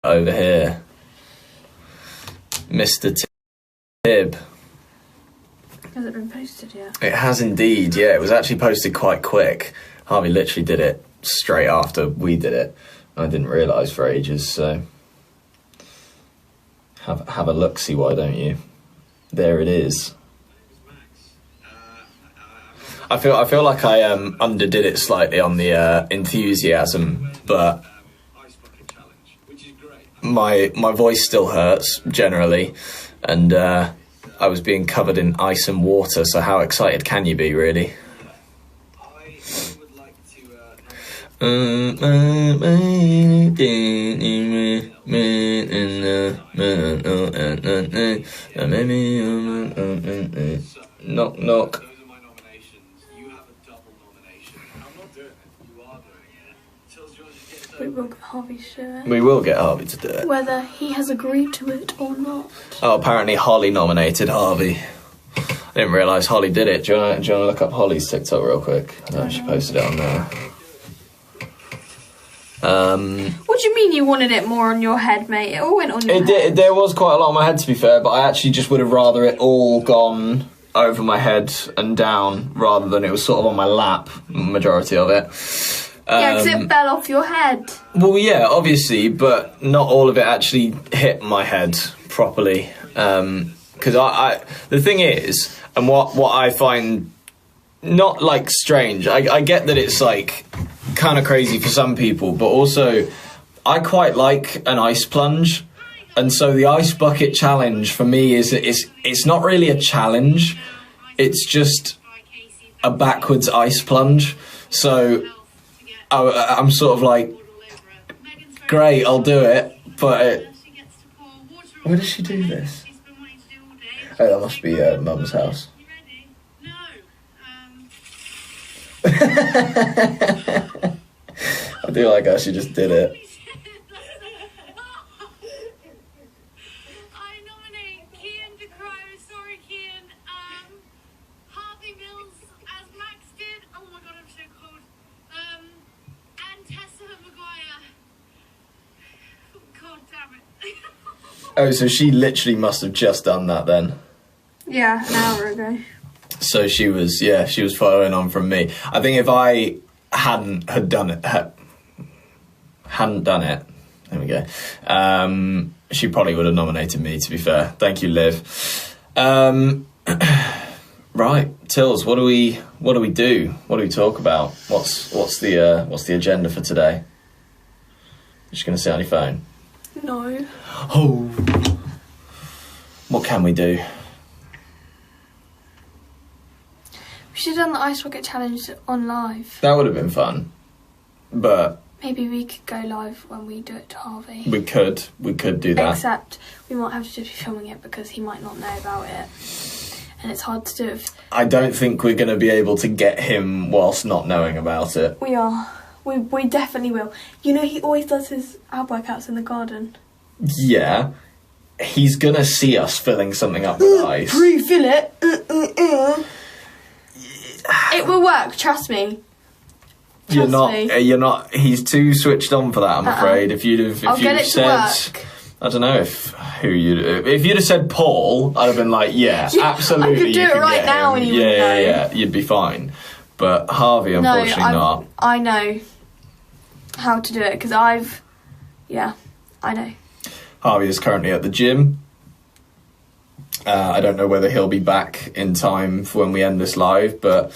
over here. Mr. Tib. Has it been posted yet? It has indeed, yeah. It was actually posted quite quick. Harvey literally did it straight after we did it. I didn't realise for ages, so... Have a look-see, why don't you? There it is. I feel like I underdid it slightly on the enthusiasm, but my voice still hurts generally, and I was being covered in ice and water. So how excited can you be, really? Knock knock. We will get Harvey to do it. We will get Harvey to do it. Whether he has agreed to it or not. Oh, apparently Holly nominated Harvey. I didn't realise Holly did it. Do you want to look up Holly's TikTok real quick? No, she posted it on there. What do you mean you wanted it more on your head, mate? It all went on your head. There was quite a lot on my head, to be fair, but I actually just would have rather it all gone over my head and down rather than it was sort of on my lap, majority of it. Yeah, because it fell off your head. Well, yeah, obviously, but not all of it actually hit my head properly. Because the thing is, and what I find not like strange, I get that it's like kind of crazy for some people, but also I quite like an ice plunge, and so the ice bucket challenge for me is it's not really a challenge, it's just a backwards ice plunge. So I'm sort of like, great, I'll do it, but where does she do this? Oh, that must be Mum's house. I do like how she just did it. I nominate Kian DeCrow, sorry Kian, Harvey Mills as Max did, oh my god I'm so cold, and Tessa Maguire. Oh god damn it. Oh, so she literally must have just done that then. Yeah, an hour ago. So she was following on from me. I think if I hadn't done it, there we go, she probably would have nominated me, to be fair. Thank you, Liv. Right, Tills, what do we do? What do we talk about? What's the agenda for today? You're just gonna sit on your phone? No. Oh, what can we do? We should have done the ice bucket challenge on live. That would have been fun, but maybe we could go live when we do it to Harvey. we could do that. Except we might have to just be filming it because he might not know about it, and it's hard to do if... I don't think we're going to be able to get him whilst not knowing about it. We are. We definitely will. You know, he always does his ab workouts in the garden. Yeah, he's going to see us filling something up with ice. Pre-fill it. It will work, trust me. You're not. He's too switched on for that, I'm afraid. If you'd have said, I don't know if you'd have said Paul, I'd have been like, yeah, absolutely. I could do it right now, and you would know. Yeah, you'd be fine. But Harvey, unfortunately, not. I know how to do it because I know. Harvey is currently at the gym. I don't know whether he'll be back in time for when we end this live, but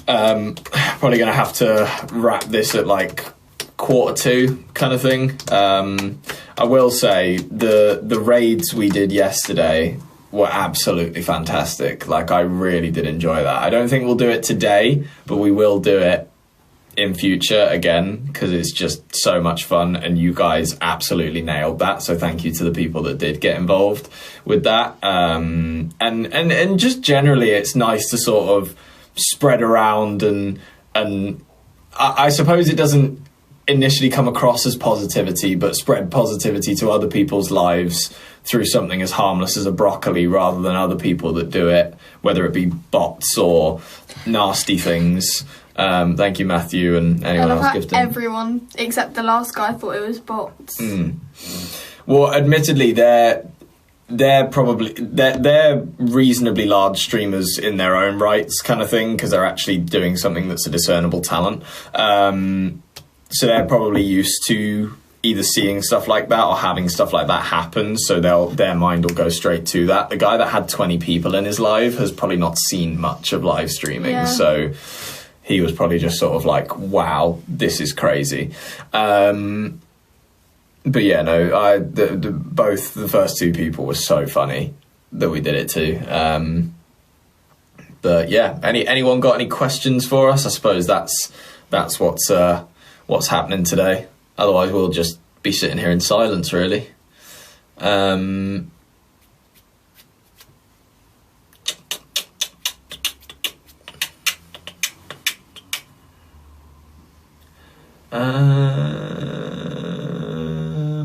probably going to have to wrap this at like 1:45 kind of thing. I will say the raids we did yesterday were absolutely fantastic. Like, I really did enjoy that. I don't think we'll do it today, but we will do it in future again because it's just so much fun, and you guys absolutely nailed that, so thank you to the people that did get involved with that. And just generally it's nice to sort of spread around, and I suppose it doesn't initially come across as positivity, but spread positivity to other people's lives through something as harmless as a broccoli, rather than other people that do it, whether it be bots or nasty things. Thank you, Matthew, and anyone else gifting. Everyone except the last guy thought it was bots. Well, admittedly, they're reasonably large streamers in their own rights, kind of thing, because they're actually doing something that's a discernible talent. So they're probably used to either seeing stuff like that or having stuff like that happen, so their mind will go straight to that. The guy that had 20 people in his live has probably not seen much of live streaming, so he was probably just sort of like, wow, this is crazy. But yeah, no, both the first two people were so funny that we did it to. But yeah, anyone got any questions for us? I suppose that's what's happening today. Otherwise, we'll just be sitting here in silence, really. I'm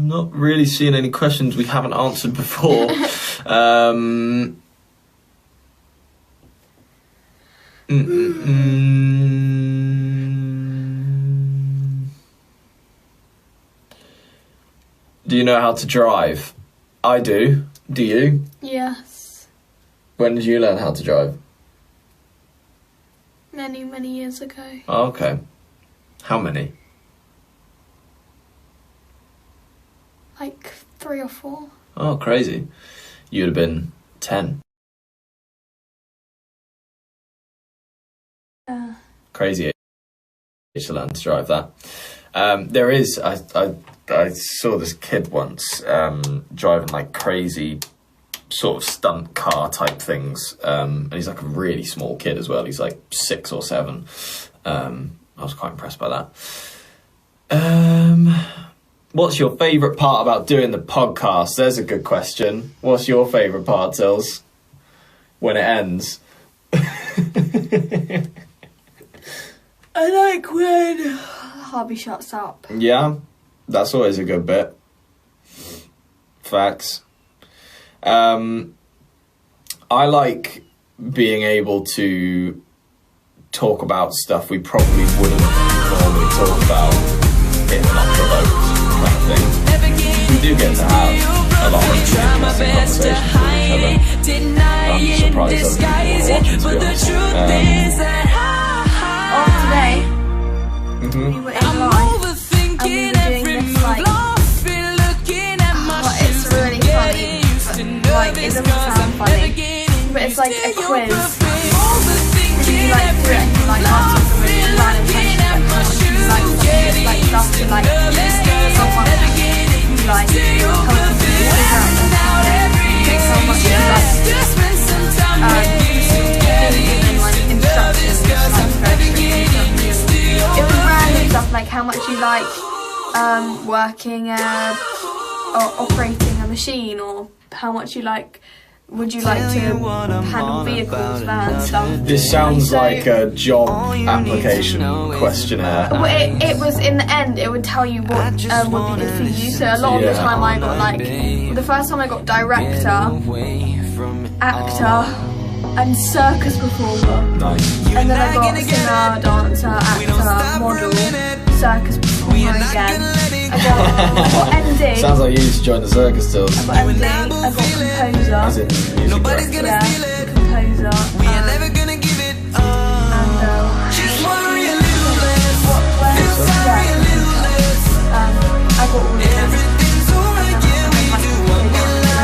not really seeing any questions we haven't answered before. Do you know how to drive? I do. Do you? Yes. When did you learn how to drive? Many, many years ago. Oh, okay. How many? Like 3 or 4. Oh, crazy. You'd have been 10. Crazy age to learn to drive that. There is, I saw this kid once driving like crazy sort of stunt car type things, and he's like a really small kid as well. He's like 6 or 7. I was quite impressed by that. What's your favourite part about doing the podcast? There's a good question. What's your favourite part, Tils? When it ends. I like when Harvey shuts up. Yeah, that's always a good bit. Facts. I like being able to talk about stuff we probably wouldn't normally talk about if not provoked, kind of thing. We do get to have a lot of interesting conversations with each other. I'm surprised other people want to watch, to be honest. Today, we were in live, and we were doing this like, it's really funny, but like, it doesn't sound funny, but it's like a quiz. You like do it, and you like answer some really random questions, you like stuff to like someone, you like help them figure out how much you like given like instructions, it was random stuff like how much you like working or operating a machine, or how much you like, would you like to handle vehicles, vans, stuff. This sounds like a job application questionnaire. Well, it was, in the end, it would tell you what would be good for you. So a lot of the time I got like, the first time I got director, actor, and circus performer. Nice. And then I got singer, dancer, actor, model, circus performer again. I got MD. Sounds like you used to join the circus still. I got MD, I got composer. As in music director. Yeah, composer. And I got all of them.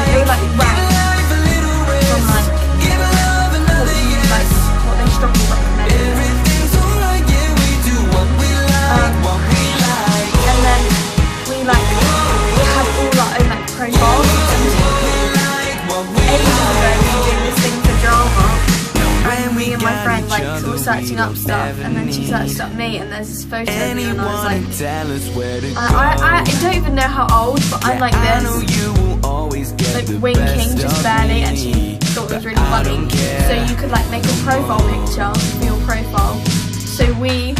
They were like ranked from like what they strongly recommended. And then we had all our own like profiles. Ages ago we were doing this thing for drama, and me and my friend like sort of searching up stuff, and then she searched up me, and there's this photo of me, and I was like, I don't even know how old, but I'm like this, like winking just barely, and she thought it was really funny. So you could like make a profile picture for your profile. So we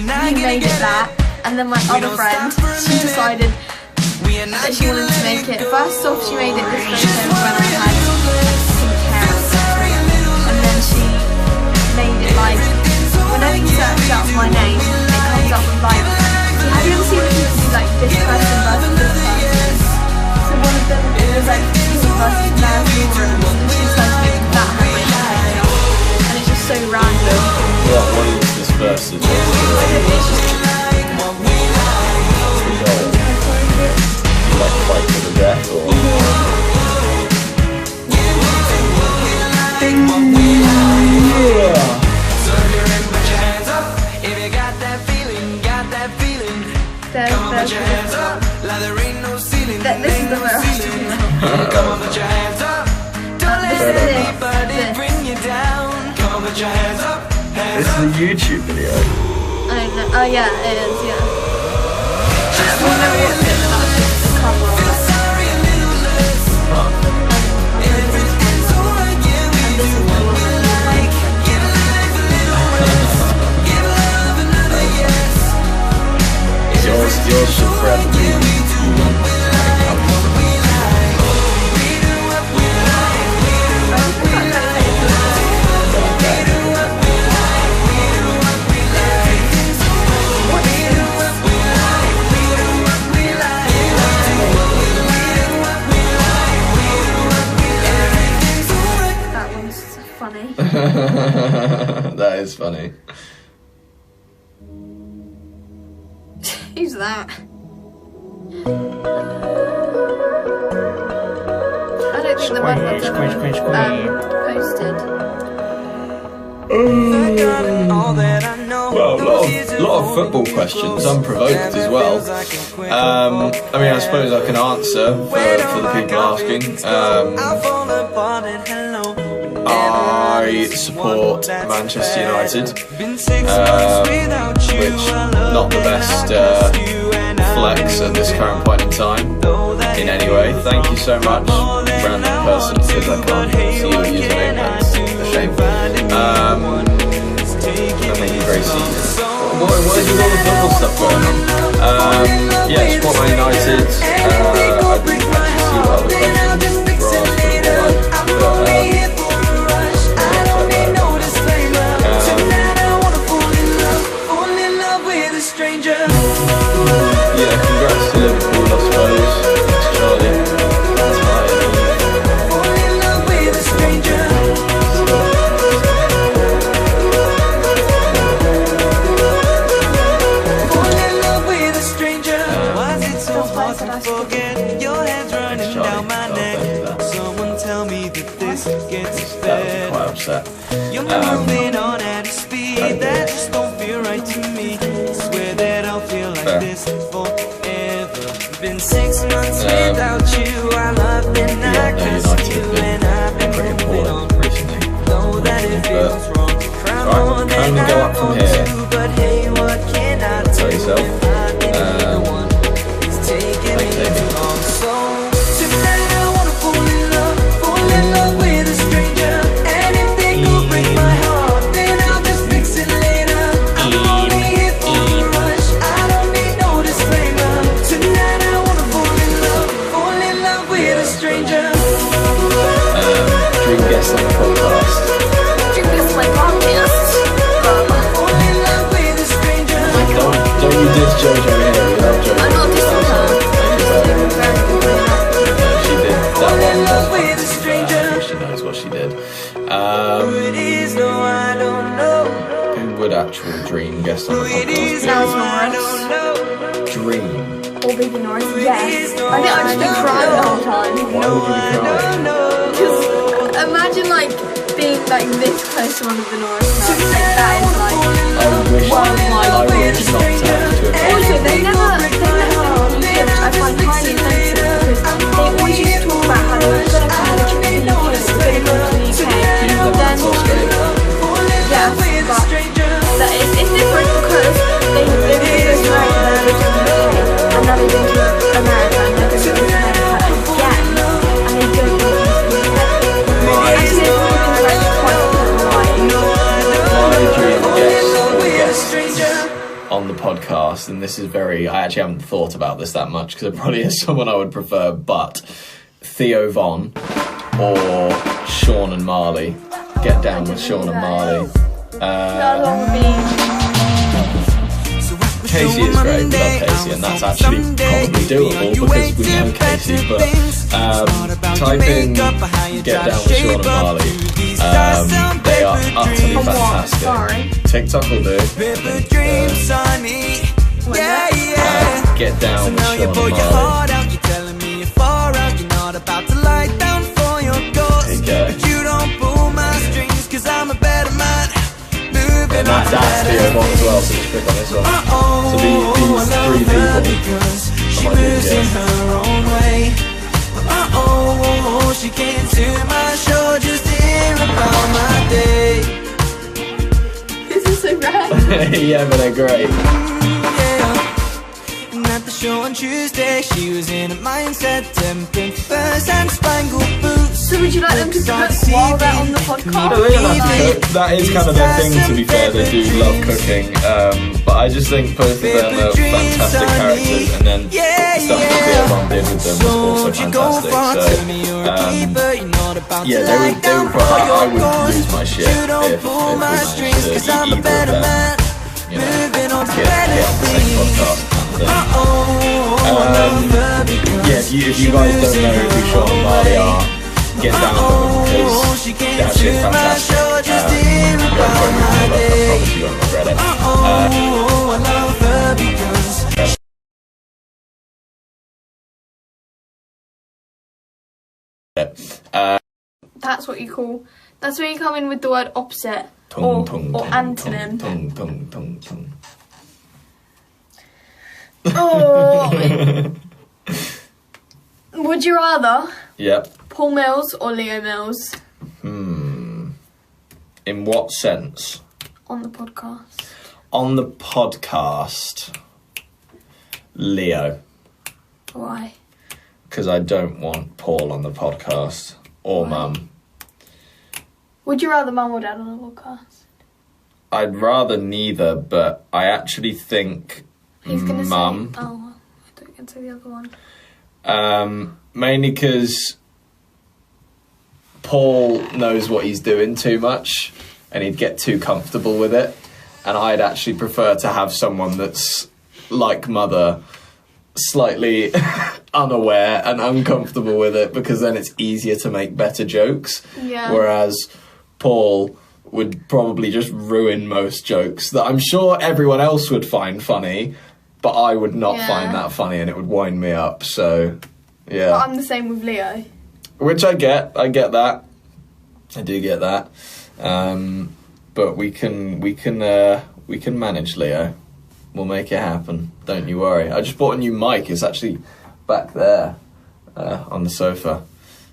made it that, and then my other friend, she decided that she wanted to make it. First off, she made it this photo when I had pink hair, and then she made it like, whenever you search up my name, it comes up with like, have you ever seen the people do like this person versus this person? So when This is the word I was talking about. Come on, put your hands up. Don't let anybody bring you down. Come on, put your hands up. This is a YouTube video. I don't know. Oh yeah, it is. Yeah. We've never watched it, but that's just the cover of it. Sorry, a little less. Everything's alright, yeah, we do what we like. Give life a little rest. Give love another yes. Yours should forever be. That is funny. Who's that? I don't think the man that's posted. Well, a lot of football questions, unprovoked as well. I mean, I suppose I can answer for the people asking. I support Manchester United, which not the best flex at this current point in time in any way. Thank you so much, random person, because I can't see your username, that's a shame. I mean, very serious. What is with all the football stuff going on? Yeah, support Man United. I didn't actually see what other questions were asked before, yeah, congrats to Liverpool, I suppose. Thanks, Charlie. That's Someone tell me that this gets better. quite upset. You're moving on at a speed that just don't feel right to me. Swear that I'll feel like this forever. Been 6 months without you. I love and I kiss you, and I've been moving on. Know that it feels wrong. Try more than I want to, but hey, what can I do if I've been the one that's taking me too long? So tonight I wanna fall in love with a stranger, and if they go break my heart, then I'll just fix it later. I'm only here for the rush. I don't need no disclaimer. Tonight I wanna fall in love with a stranger. Dream guest on the podcast. Dream guest like podcast. Fall in love with a stranger. Don't you diss Jojo here? We love Jojo. I'm not dissing her. She did that Fall in one. love with a stranger. She knows what she did. Who it is, no, I don't know. Who would actually dream guest on the Who it is, podcast? no, Sounds I nice. don't know. Dream. Or Baby Norris, yes. I think I'd just be crying the whole time. Why would you be crying? Because imagine like being like this close to one of the Norris nuts. Like that is like. I wish not to have to Also, they never which I find highly offensive because they always used to talk about how they were going to come to the UK, they were going to come to the UK. Then, yeah, but it's different because they were going to Australia and then they went to the UK, and now they've been to America and they're going to go to America again, and they don't go to the UK. Actually, they've only been like twice in Hawaii. My dream guest on the podcast, and this is very, I actually haven't thought about this that much because it probably is someone I would prefer, but Theo Von or Sean and Marley. Get down with Sean and Marley. That one would be. Casey is great, we love Casey, and that's actually probably doable because we know Casey, but type in Get Down with Sean and Marley. They are utterly fantastic. Sorry. TikTok will do. Get Down with Sean and Marley. And that's Theo Von as well, so just click on this one. So these three people she moves in her own way. She came to my show just to hear about my day. This is so random. Yeah, but they're great. And at the show on Tuesday, she was in a mindset, tempting furs and spangled boots. So would you like them to cook while they're on the podcast? They don't have to cook. That is kind of their thing, to be fair. They do love cooking. But I just think both of them are fantastic characters, and then the stuff that Cleo Bond did with them was also fantastic. So, yeah, they would probably, I would lose my shit if we managed to eat either of them, you know, get on the same podcast. Yeah, if you guys don't know who Sean and Marley are, get down with them because that shit's fantastic. I promise you won't regret it. That's what you call. That's where you come in with the word opposite or antonym. Oh. Would you rather? Yep. Paul Mills or Leo Mills? In what sense? On the podcast. On the podcast, Leo. Why? Because I don't want Paul on the podcast or Mum. Would you rather Mum or Dad on the podcast? I'd rather neither, but I actually think Who's gonna Mum. say? Oh, I thought you were going to say the other one. Mainly because Paul knows what he's doing too much and he'd get too comfortable with it. And I'd actually prefer to have someone that's like Mother, slightly unaware and uncomfortable with it, because then it's easier to make better jokes. Yeah. Whereas Paul would probably just ruin most jokes that I'm sure everyone else would find funny, but I would not find that funny and it would wind me up. So, yeah. But I'm the same with Leo. Which I get that. I do get that. But we can manage Leo. We'll make it happen. Don't you worry. I just bought a new mic. It's actually back there on the sofa.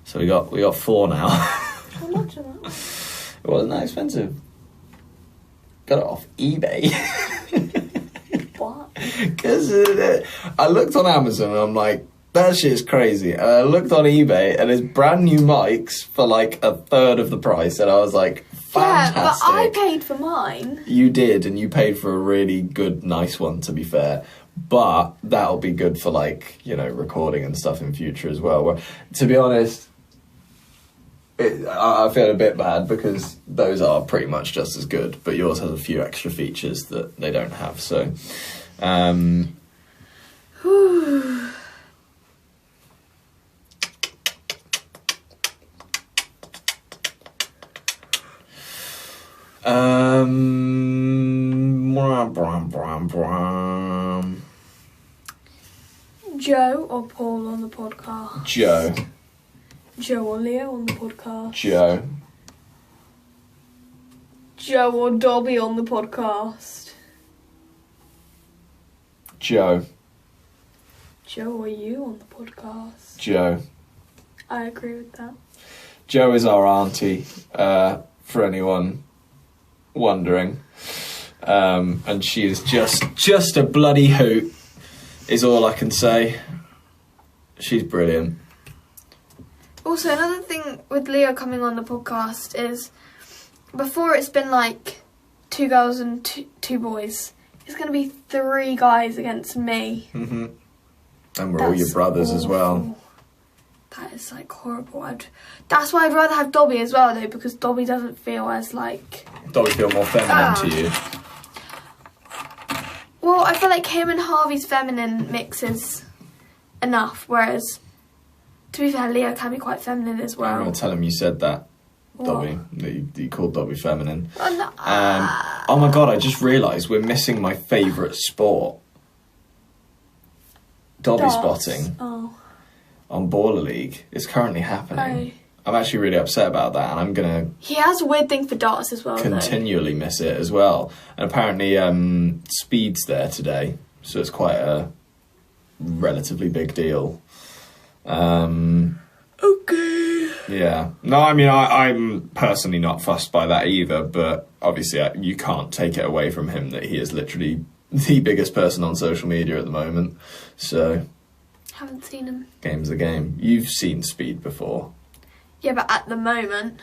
So we got 4 now. How much of that? It wasn't that expensive. Got it off eBay. What? Because I looked on Amazon and I'm like, that shit's crazy. And I looked on eBay and there's brand new mics for like a third of the price. And I was like, fantastic. Yeah, but I paid for mine. You did, and you paid for a really good, nice one, to be fair. But that'll be good for, like, you know, recording and stuff in future as well. Well, to be honest, I feel a bit bad because those are pretty much just as good, but yours has a few extra features that they don't have. So, Joe or Paul on the podcast? Joe. Joe or Leo on the podcast? Joe. Joe or Dobby on the podcast? Joe. Joe or you on the podcast? Joe. I agree with that. Joe is our auntie, for anyone wondering. And she is just a bloody hoot, is all I can say. She's brilliant. Also, another thing with Leo coming on the podcast is, before it's been like 2 girls and two boys, it's going to be 3 guys against me. Mm-hmm. And we're all your brothers as well. That is like horrible. That's why I'd rather have Dobby as well, though, because Dobby doesn't feel as like... Dobby feel more feminine to you? Well, I feel like him and Harvey's feminine mixes enough, whereas, to be fair, Leo can be quite feminine as well. I'm going to tell him you said that, What? Dobby. That you called Dobby feminine. Oh, no. Oh my god, I just realised we're missing my favourite sport. Dobby Darts. spotting. Oh. On Baller League. It's currently happening. Oh. I'm actually really upset about that, and I'm going to He has a weird thing for darts as well, continually miss it as well. And apparently Speed's there today, so it's quite a relatively big deal. Okay. Yeah. No, I mean, I'm personally not fussed by that either, but obviously you can't take it away from him that he is literally the biggest person on social media at the moment. So... Haven't seen him. Game's the game. You've seen Speed before. Yeah, but at the moment...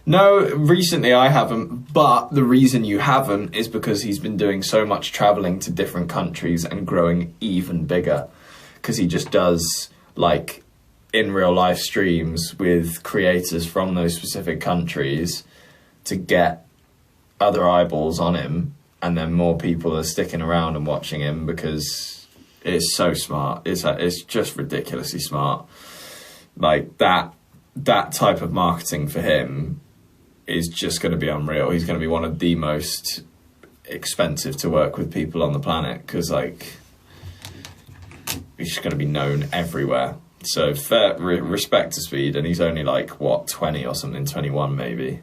No, recently I haven't, but the reason you haven't is because he's been doing so much travelling to different countries and growing even bigger. Because he just does, like, in real life streams with creators from those specific countries to get other eyeballs on him, and then more people are sticking around and watching him because it's so smart. It's just ridiculously smart. Like, that type of marketing for him is just going to be unreal. He's going to be one of the most expensive to work with people on the planet because, like, he's just going to be known everywhere. So fair respect to Speed, and he's only like, what, 20 or something, 21 maybe.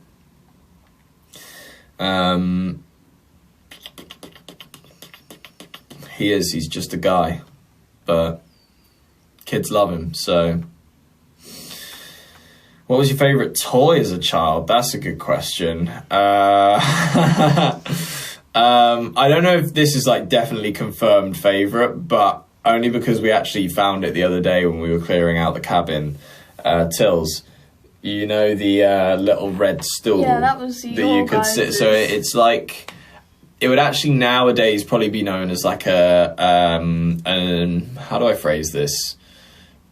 He's just a guy, but kids love him, so... What was your favourite toy as a child? That's a good question. I don't know if this is like definitely confirmed favourite, but only because we actually found it the other day when we were clearing out the cabin. Tills, you know, the little red stool. Yeah, that was your you could sit. So it's like, it would actually nowadays probably be known as like a how do I phrase this?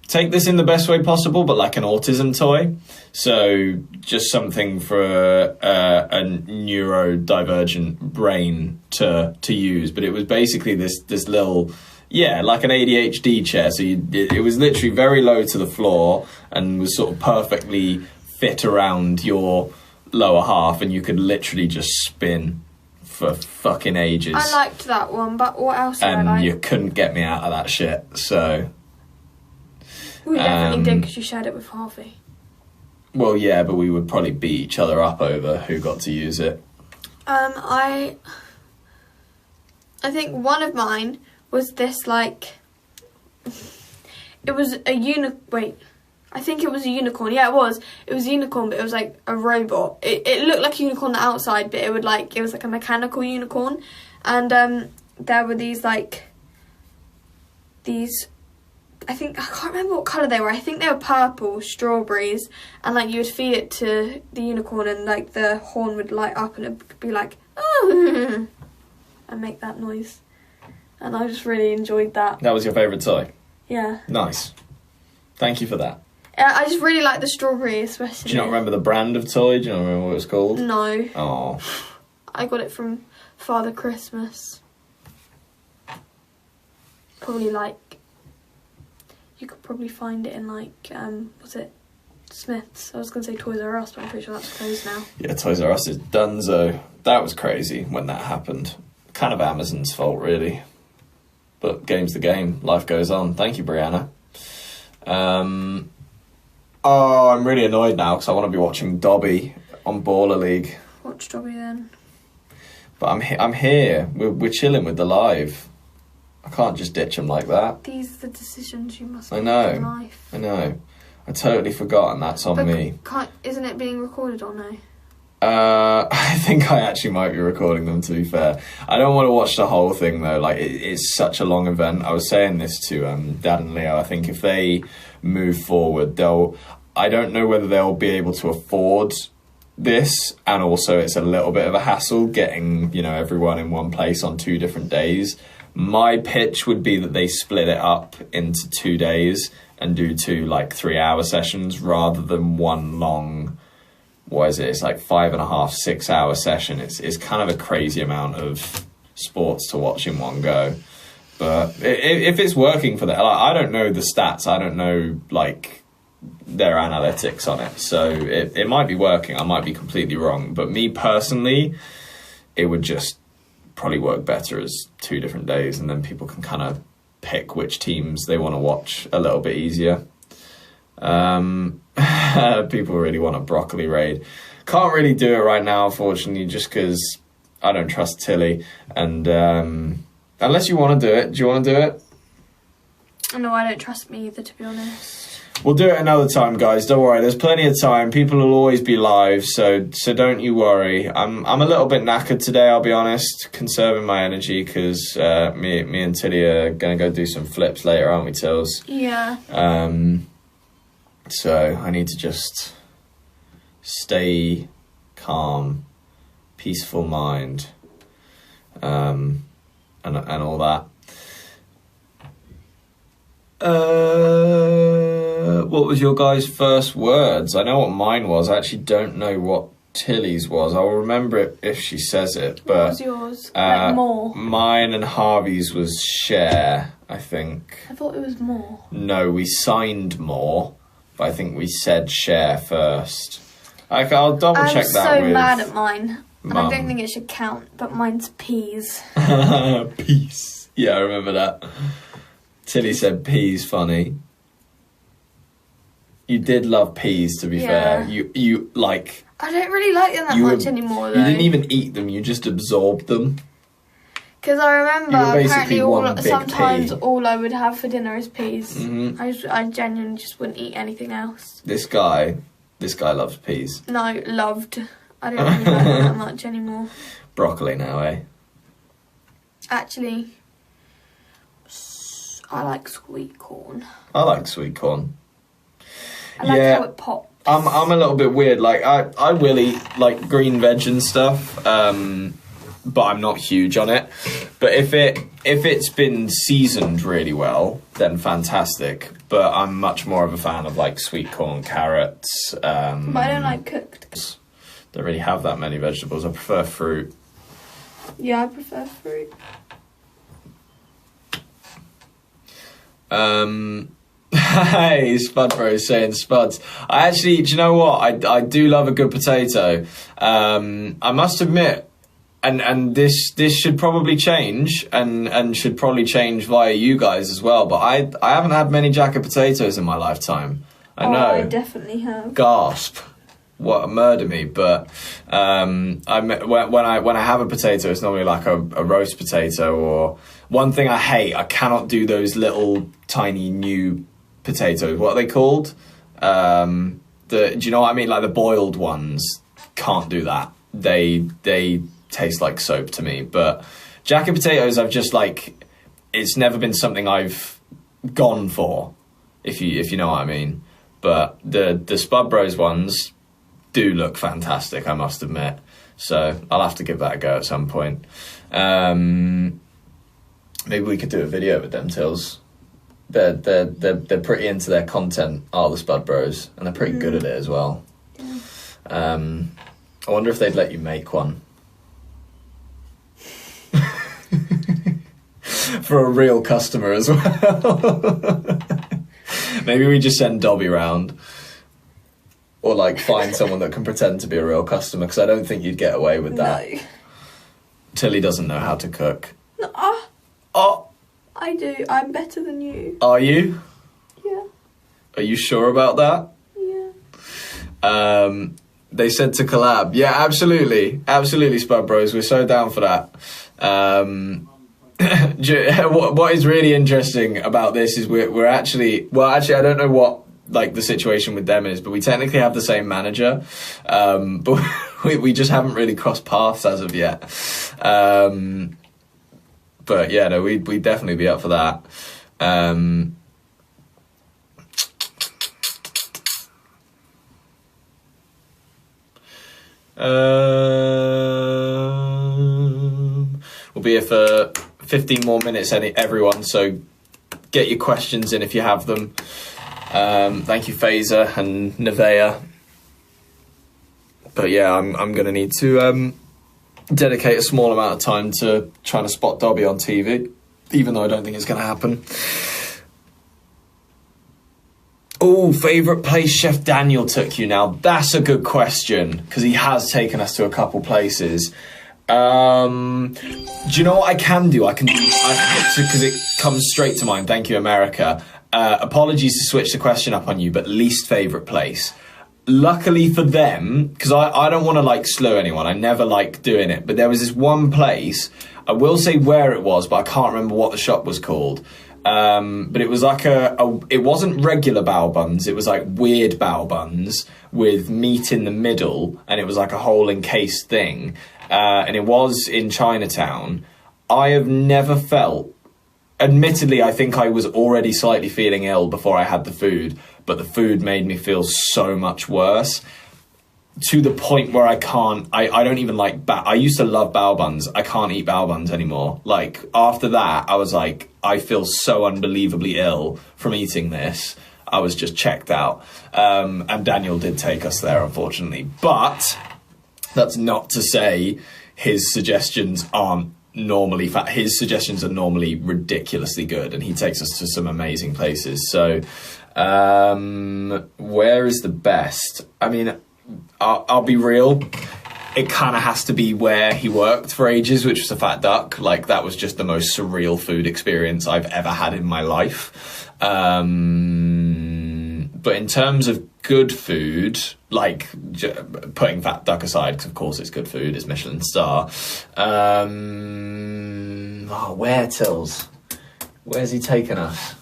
Take this in the best way possible, but like an autism toy. So just something for a neurodivergent brain to use. But it was basically this little, like an ADHD chair. So it was literally very low to the floor and was sort of perfectly fit around your lower half, and you could literally just spin for fucking ages. I liked that one, but what else did I like? And you couldn't get me out of that shit, so... We definitely did, because you shared it with Harvey. Well, yeah, but we would probably beat each other up over who got to use it. I think one of mine was this, like... It was a I think it was a unicorn. Yeah, it was. It was a unicorn, but it was like a robot. It looked like a unicorn on the outside, but it was like a mechanical unicorn. And there were these I can't remember what colour they were. I think they were purple strawberries, and like you would feed it to the unicorn, and like the horn would light up, and it would be like, oh, and make that noise. And I just really enjoyed that. That was your favourite toy? Yeah. Nice. Thank you for that. I just really like the strawberry, especially. Do you not remember the brand of toy? Do you not remember what it was called? No. Oh. I got it from Father Christmas. Probably like... You could probably find it in like, was it Smith's? I was going to say Toys R Us, but I'm pretty sure that's closed now. Yeah, Toys R Us is donezo. That was crazy when that happened. Kind of Amazon's fault, really. But game's the game. Life goes on. Thank you, Brianna. I'm really annoyed now because I want to be watching Dobby on Baller League. Watch Dobby then. But I'm here. We're chilling with the live. I can't just ditch them like that. These are the decisions you must make in life. I know. I totally forgot, and that's on me. Isn't it being recorded or no? I think I actually might be recording them, to be fair. I don't want to watch the whole thing, though. Like, it's such a long event. I was saying this to Dad and Leo. I think if they move forward, I don't know whether they'll be able to afford this, and also it's a little bit of a hassle getting, everyone in one place on 2 different days. My pitch would be that they split it up into 2 days and do 2 3-hour sessions rather than one long, what is it? It's like 5.5, 6 hour session. It's kind of a crazy amount of sports to watch in one go. But if it's working for them, I don't know the stats. I don't know their analytics on it. So it might be working. I might be completely wrong. But me personally, it would just probably work better as 2 different days, and then people can kind of pick which teams they want to watch a little bit easier. People really want a broccoli raid. Can't really do it right now, unfortunately, just because I don't trust Tilly. And unless you want to do it, do you want to do it? No, I don't trust me either, to be honest. We'll do it another time, guys. Don't worry. There's plenty of time. People will always be live, so don't you worry. I'm a little bit knackered today, I'll be honest. Conserving my energy because me and Tilly are gonna go do some flips later, aren't we, Tills? Yeah. So I need to just stay calm, peaceful mind, and all that. What was your guys' first words? I know what mine was. I actually don't know what Tilly's was. I'll remember it if she says it. But what was yours? Like more? Mine and Harvey's was share, I think. I thought it was more. No, we signed more, but I think we said share first. I'll double check that. I'm so with mad at mine. And Mum. I don't think it should count, but mine's peas. Peace. Yeah, I remember that. Tilly said peas funny. You did love peas, to be fair. You like... I don't really like them that much anymore, though. You didn't even eat them, you just absorbed them. Because I remember, apparently, sometimes pea. all I would have for dinner is peas. Mm-hmm. I genuinely just wouldn't eat anything else. This guy loves peas. No, loved. I don't really like them that much anymore. Broccoli now, eh? Actually, I like sweet corn. I like sweet corn. I like how it pops. I'm a little bit weird. Like I will eat like green veg and stuff, but I'm not huge on it. But if it's been seasoned really well, then fantastic. But I'm much more of a fan of like sweet corn, carrots. But I don't like cooked. Don't really have that many vegetables. I prefer fruit. Yeah, I prefer fruit. Hey, Spud Bro is saying Spuds. I actually, do you know what? I do love a good potato. I must admit, and this should probably change, and should probably change via you guys as well. But I haven't had many jacket potatoes in my lifetime. I know. I definitely have. Gasp. What, murder me. But when I have a potato, it's normally like a roast potato. Or one thing I hate, I cannot do those little tiny new potatoes. What are they called? Do you know what I mean? Like the boiled ones. Can't do that. They taste like soap to me. But jacket potatoes, I've just like, it's never been something I've gone for, if you know what I mean. But the Spud Bros ones do look fantastic, I must admit. So I'll have to give that a go at some point. Maybe we could do a video with them, Tills. They're pretty into their content, are the Spud Bros, and they're pretty good at it as well. Yeah. I wonder if they'd let you make one. For a real customer as well. Maybe we just send Dobby round. Or like find someone that can pretend to be a real customer, because I don't think you'd get away with that. No. Tilly doesn't know how to cook. No. Oh, I do. I'm better than you. are you? Yeah. Are you sure about that? Yeah. They said to collab. Yeah, absolutely. Absolutely, Spud Bros. We're so down for that. What is really interesting about this is we're actually... Well, actually, I don't know what like the situation with them is, but we technically have the same manager. But we just haven't really crossed paths as of yet. But yeah, no, we'd definitely be up for that. We'll be here for 15 more minutes, everyone, so get your questions in if you have them. Thank you, Phaser and Nevea. But yeah, I'm going to need to dedicate a small amount of time to trying to spot Dobby on TV, even though I don't think it's going to happen. Oh, favourite place Chef Daniel took you now? That's a good question, because he has taken us to a couple places. Do you know what I can do? Because it comes straight to mind. Thank you, America. Apologies to switch the question up on you, but least favourite place. Luckily for them, because I don't want to like slow anyone. I never like doing it. But there was this one place. I will say where it was, but I can't remember what the shop was called. But it was like it wasn't regular bao buns, it was like weird bao buns with meat in the middle, and it was like a whole encased thing. And it was in Chinatown. I have never felt... Admittedly, I think I was already slightly feeling ill before I had the food, but the food made me feel so much worse. To the point where I don't even like I used to love bao buns. I can't eat bao buns anymore. Like, after that, I was like, I feel so unbelievably ill from eating this. I was just checked out. And Daniel did take us there, unfortunately. But that's not to say his suggestions aren't normally his suggestions are normally ridiculously good, and he takes us to some amazing places. So, where is the best? I mean, I'll be real. It kind of has to be where he worked for ages, which was a Fat Duck. Like, that was just the most surreal food experience I've ever had in my life. But in terms of good food, like putting Fat Duck aside, because of course it's good food, it's Michelin star. Where, Tills? Where's he taken us?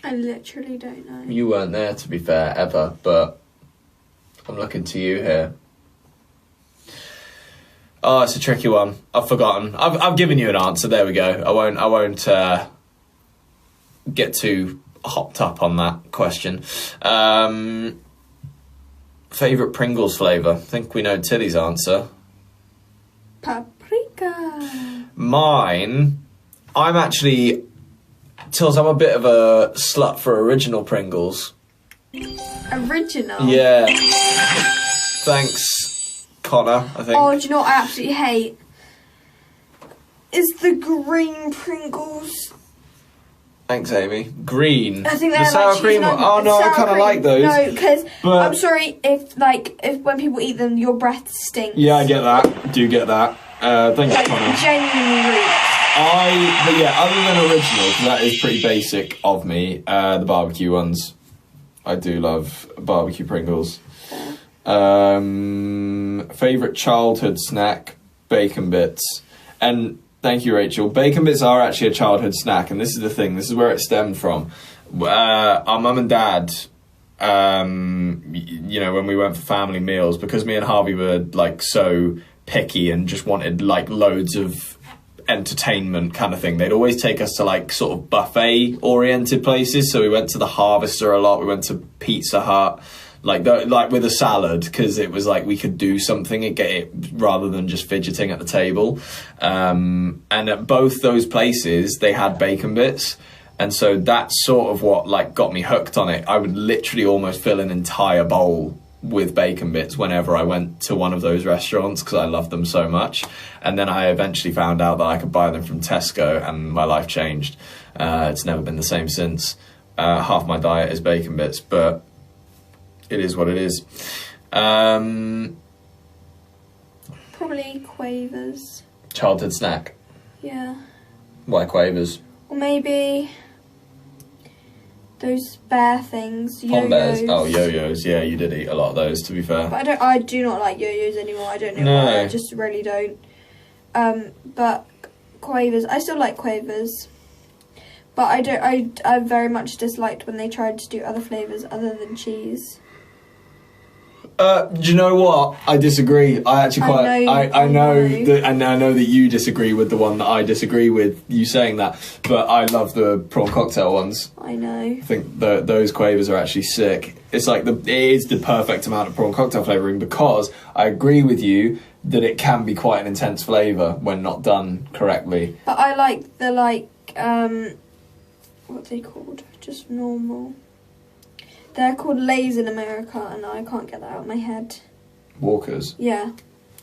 I literally don't know. You weren't there, to be fair, ever, but I'm looking to you here. Oh, it's a tricky one. I've forgotten. I've given you an answer. There we go. I won't get too hopped up on that question. Favourite Pringles flavour? I think we know Tilly's answer. Paprika. Mine, I'm actually... Tills, I'm a bit of a slut for original Pringles. Original? Yeah. Thanks, Connor, I think. Oh, do you know what I absolutely hate? Is the green Pringles. Thanks, Amy. Green. I think they're the sour like cream. Oh no, I kind of like those. No, because but... I'm sorry if when people eat them, your breath stinks. Yeah, I get that. Do get that. Thank you, Connor. Genuinely rude. But yeah, other than original, because that is pretty basic of me. The barbecue ones, I do love barbecue Pringles. Favorite childhood snack, bacon bits, and. Thank you, Rachel. Bacon bits are actually a childhood snack, and this is the thing. This is where it stemmed from. Our mum and dad, you know, when we went for family meals, because me and Harvey were, like, so picky and just wanted, like, loads of entertainment kind of thing, they'd always take us to, like, sort of buffet-oriented places. So we went to the Harvester a lot. We went to Pizza Hut. Like with a salad, because it was like we could do something and get it rather than just fidgeting at the table. And at both those places, they had bacon bits. And so that's sort of what like got me hooked on it. I would literally almost fill an entire bowl with bacon bits whenever I went to one of those restaurants, because I loved them so much. And then I eventually found out that I could buy them from Tesco, and my life changed. It's never been the same since. Half my diet is bacon bits, but it is what it is. Probably Quavers. Childhood snack. Yeah. Why Quavers? Or maybe those bear things. Pom bears. Yo-yos. Oh, yo-yos. Yeah, you did eat a lot of those, to be fair. But I do not like yo-yos anymore. I don't know why. I just really don't. But Quavers. I still like Quavers. But I very much disliked when they tried to do other flavours other than cheese. Do you know what? I disagree. I actually quite. I know that, and I know that you disagree with the one that I disagree with. You saying that, but I love the prawn cocktail ones. I know. I think those Quavers are actually sick. It's like it is the perfect amount of prawn cocktail flavouring, because I agree with you that it can be quite an intense flavour when not done correctly. But I like the what are they called? Just normal. They're called Lay's in America, and I can't get that out of my head. Walkers? Yeah.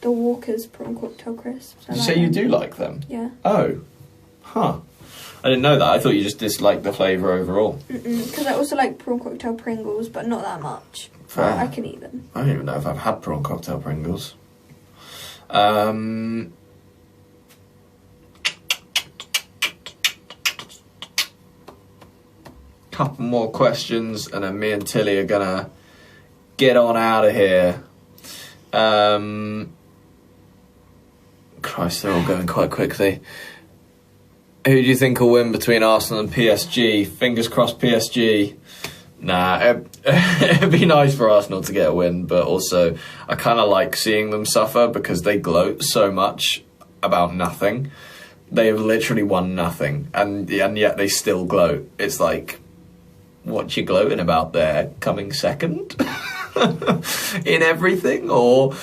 The Walkers prawn cocktail crisps. Did you say you do like them? Yeah. Oh. Huh. I didn't know that. I thought you just disliked the flavour overall. Because I also like prawn cocktail Pringles, but not that much. Fair. I can eat them. I don't even know if I've had prawn cocktail Pringles. Couple more questions, and then me and Tilly are gonna get on out of here. Christ, they're all going quite quickly. Who do you think will win between Arsenal and PSG? Fingers crossed PSG. Nah, it'd be nice for Arsenal to get a win, but also I kind of like seeing them suffer because they gloat so much about nothing. They have literally won nothing, and yet they still gloat. It's like, what you gloating about there? Coming second in everything? Or...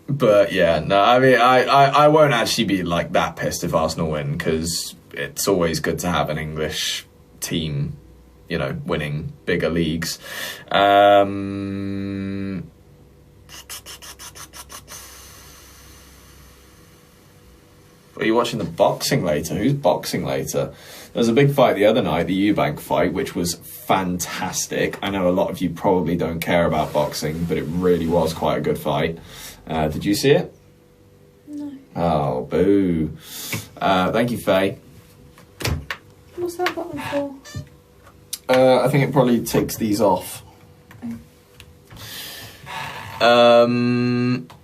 But yeah, no, I mean, I won't actually be like that pissed if Arsenal win, because it's always good to have an English team, you know, winning bigger leagues. Are you watching the boxing later? Who's boxing later? There was a big fight the other night, the Eubank fight, which was fantastic. I know a lot of you probably don't care about boxing, but it really was quite a good fight. Did you see it? No. Oh, boo. Thank you, Faye. What's that button for? I think it probably takes these off.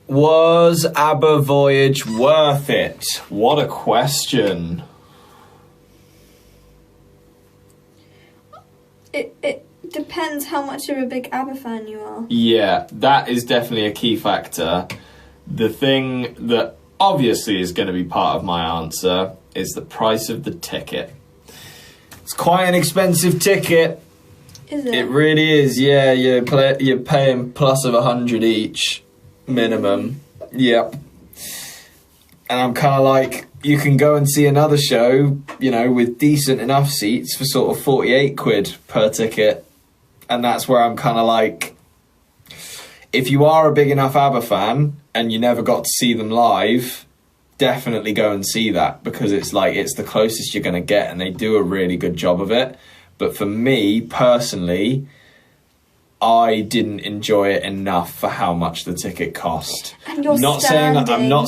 Was ABBA Voyage worth it? What a question. It depends how much of a big ABBA fan you are. Yeah, that is definitely a key factor. The thing that obviously is going to be part of my answer is the price of the ticket. It's quite an expensive ticket. Is it? It really is, yeah. You're paying plus of 100 each, minimum. Yep. And I'm kind of like, you can go and see another show, you know, with decent enough seats for sort of 48 quid per ticket. And that's where I'm kind of like, if you are a big enough ABBA fan and you never got to see them live, definitely go and see that, because it's like, it's the closest you're going to get, and they do a really good job of it. But for me personally, I didn't enjoy it enough for how much the ticket cost. And you're I'm not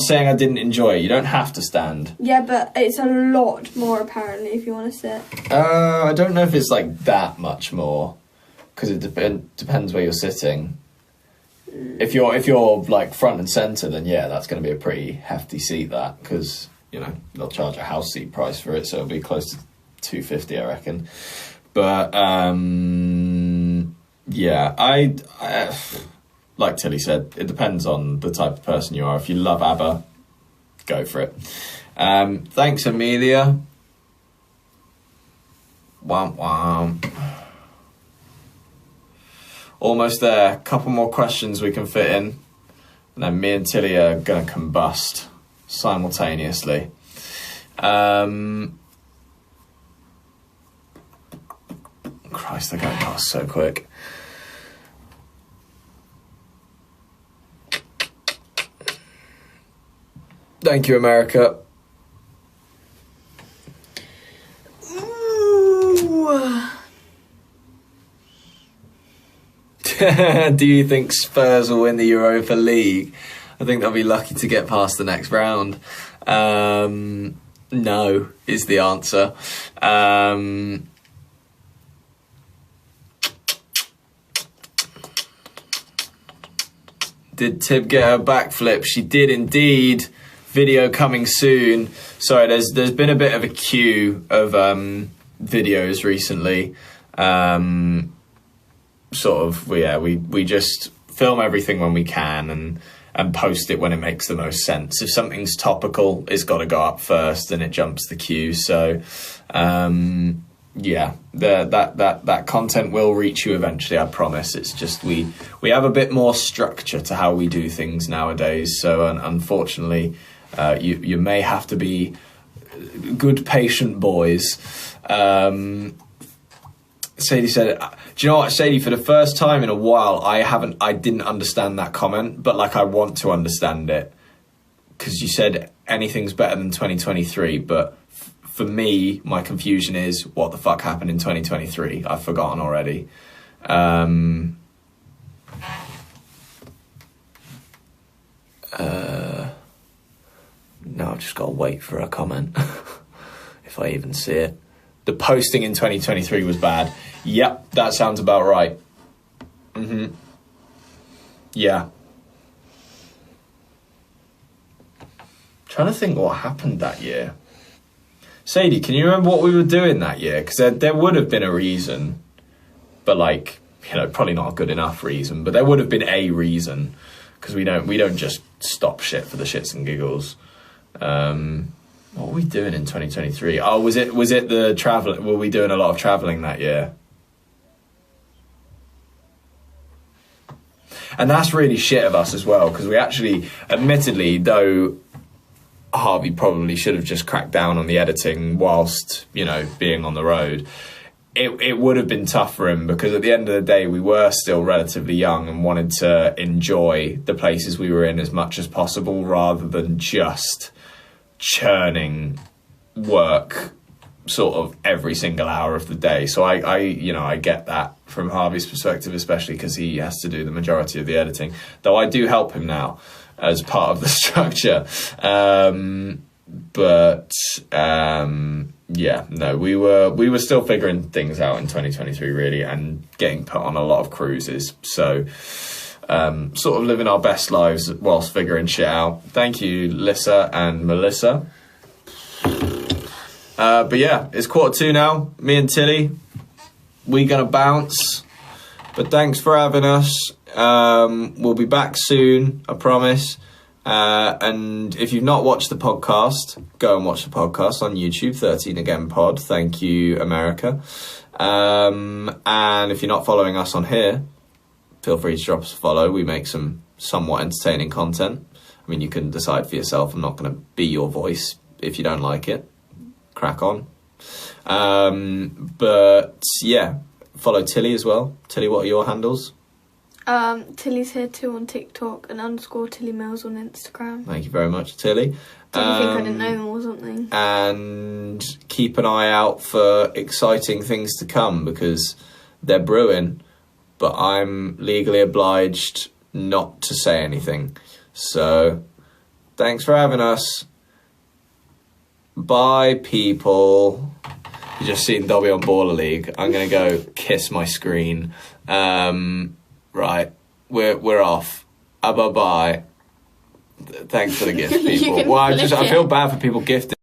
saying I didn't enjoy it. You don't have to stand. Yeah, but it's a lot more apparently if you want to sit. I don't know if it's like that much more, because it depends where you're sitting. If you're like front and centre, then yeah, that's going to be a pretty hefty seat, that, because, you know, they'll charge a house seat price for it, so it'll be close to $250, I reckon. But yeah, I like Tilly said, it depends on the type of person you are. If you love ABBA, go for it. Thanks, Amelia. Womp womp. Almost there. Couple more questions we can fit in, and then me and Tilly are going to combust simultaneously. Christ, they're going past so quick. Thank you, America. Do you think Spurs will win the Europa League? I think they'll be lucky to get past the next round. No, is the answer. Did Tib get her backflip? She did indeed. Video coming soon. Sorry, there's been a bit of a queue of videos recently. We just film everything when we can and post it when it makes the most sense. If something's topical, it's got to go up first and it jumps the queue. So yeah, that content will reach you eventually, I promise. It's just we have a bit more structure to how we do things nowadays. So unfortunately, you may have to be good patient boys. Sadie said, do you know what, Sadie, for the first time in a while, I didn't understand that comment, but like I want to understand it, because you said anything's better than 2023, but for me, my confusion is what the fuck happened in 2023? I've forgotten already. No, I've just got to wait for a comment, if I even see it. The posting in 2023 was bad. Yep, that sounds about right. Yeah. Trying to think what happened that year. Sadie, can you remember what we were doing that year? Because there would have been a reason, but like, you know, probably not a good enough reason, but there would have been a reason, because we don't just stop shit for the shits and giggles. What were we doing in 2023? Oh, was it the travel? Were we doing a lot of traveling that year? And that's really shit of us as well, because we actually, admittedly, though Harvey probably should have just cracked down on the editing whilst, you know, being on the road, it would have been tough for him, because at the end of the day, we were still relatively young and wanted to enjoy the places we were in as much as possible, rather than just churning work sort of every single hour of the day. So I get that from Harvey's perspective, especially because he has to do the majority of the editing, though I do help him now as part of the structure. We were still figuring things out in 2023 really, and getting put on a lot of cruises, so sort of living our best lives whilst figuring shit out. Thank you, Lissa and Melissa. But yeah, it's 1:45 now. Me and Tilly, we gonna bounce. But thanks for having us. We'll be back soon, I promise. And if you've not watched the podcast, go and watch the podcast on YouTube, 13 Again Pod. Thank you, America. And if you're not following us on here, feel free to drop us a follow. We make some somewhat entertaining content. I mean, you can decide for yourself. I'm not going to be your voice. If you don't like it, crack on. But yeah, follow Tilly as well. Tilly, what are your handles? Tilly's here too on TikTok and _Tilly Mills on Instagram. Thank you very much, Tilly. Did you think I didn't know them or something? And keep an eye out for exciting things to come, because they're brewing, but I'm legally obliged not to say anything. So thanks for having us. Bye, people. You just seen Dobby on Baller League. I'm gonna go kiss my screen. Right, we're off. Bye bye. Thanks for the gift, people. Well, I feel bad for people gifting.